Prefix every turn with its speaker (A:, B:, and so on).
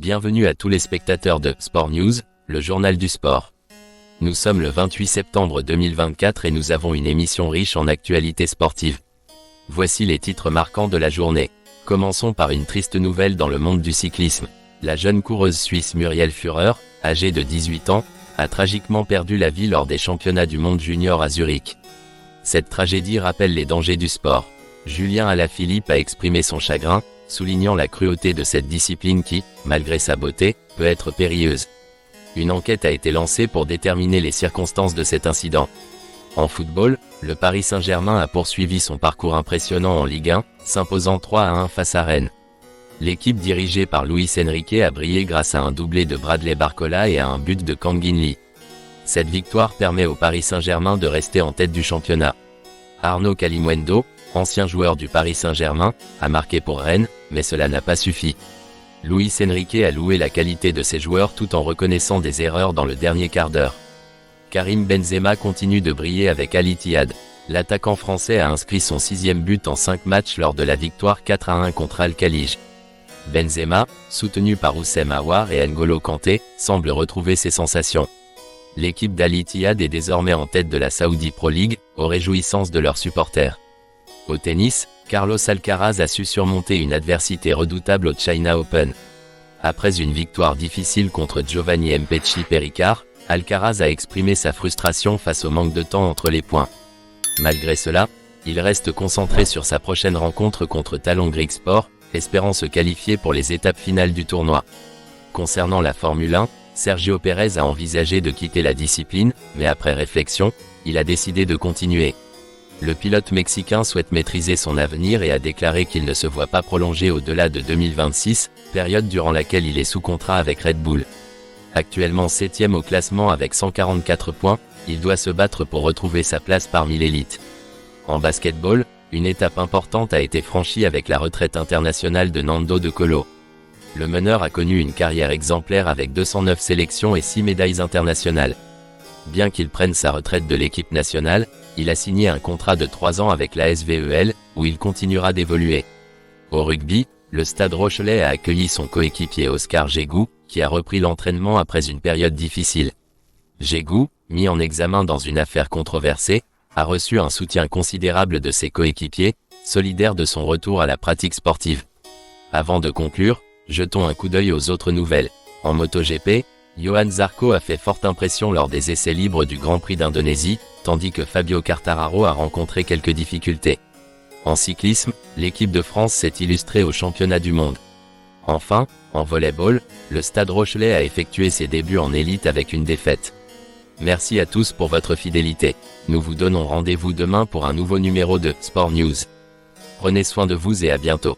A: Bienvenue à tous les spectateurs de Sport News, le journal du sport. Nous sommes le 28 septembre 2024 et nous avons une émission riche en actualités sportives. Voici les titres marquants de la journée. Commençons par une triste nouvelle dans le monde du cyclisme. La jeune coureuse suisse Muriel Führer, âgée de 18 ans, a tragiquement perdu la vie lors des championnats du monde junior à Zurich. Cette tragédie rappelle les dangers du sport. Julien Alaphilippe a exprimé son chagrin, soulignant la cruauté de cette discipline qui, malgré sa beauté, peut être périlleuse. Une enquête a été lancée pour déterminer les circonstances de cet incident. En football, le Paris Saint-Germain a poursuivi son parcours impressionnant en Ligue 1, s'imposant 3-1 face à Rennes. L'équipe dirigée par Luis Enrique a brillé grâce à un doublé de Bradley Barcola et à un but de Kangin Lee. Cette victoire permet au Paris Saint-Germain de rester en tête du championnat. Arnaud Kalimuendo, ancien joueur du Paris Saint-Germain, a marqué pour Rennes, mais cela n'a pas suffi. Luis Enrique a loué la qualité de ses joueurs tout en reconnaissant des erreurs dans le dernier quart d'heure. Karim Benzema continue de briller avec Al Ittihad. L'attaquant français a inscrit son 6e but en 5 matchs lors de la victoire 4-1 contre Al-Khalij. Benzema, soutenu par Houssem Aouar et N'Golo Kanté, semble retrouver ses sensations. L'équipe d'Al Ittihad est désormais en tête de la Saudi Pro League, aux réjouissances de leurs supporters. Au tennis, Carlos Alcaraz a su surmonter une adversité redoutable au China Open. Après une victoire difficile contre Giovanni Mpetshi Pericard, Alcaraz a exprimé sa frustration face au manque de temps entre les points. Malgré cela, il reste concentré sur sa prochaine rencontre contre Talon Grigspor, espérant se qualifier pour les étapes finales du tournoi. Concernant la Formule 1, Sergio Pérez a envisagé de quitter la discipline, mais après réflexion, il a décidé de continuer. Le pilote mexicain souhaite maîtriser son avenir et a déclaré qu'il ne se voit pas prolonger au-delà de 2026, période durant laquelle il est sous contrat avec Red Bull. Actuellement 7e au classement avec 144 points, il doit se battre pour retrouver sa place parmi l'élite. En basketball, une étape importante a été franchie avec la retraite internationale de Nando De Colo. Le meneur a connu une carrière exemplaire avec 209 sélections et 6 médailles internationales. Bien qu'il prenne sa retraite de l'équipe nationale, il a signé un contrat de 3 ans avec la SVEL, où il continuera d'évoluer. Au rugby, le Stade Rochelais a accueilli son coéquipier Oscar Jégou, qui a repris l'entraînement après une période difficile. Jégou, mis en examen dans une affaire controversée, a reçu un soutien considérable de ses coéquipiers, solidaires de son retour à la pratique sportive. Avant de conclure, jetons un coup d'œil aux autres nouvelles. En MotoGP, Johan Zarco a fait forte impression lors des essais libres du Grand Prix d'Indonésie, tandis que Fabio Quartararo a rencontré quelques difficultés. En cyclisme, l'équipe de France s'est illustrée au championnat du monde. Enfin, en volleyball, le Stade Rochelais a effectué ses débuts en élite avec une défaite. Merci à tous pour votre fidélité. Nous vous donnons rendez-vous demain pour un nouveau numéro de Sport News. Prenez soin de vous et à bientôt.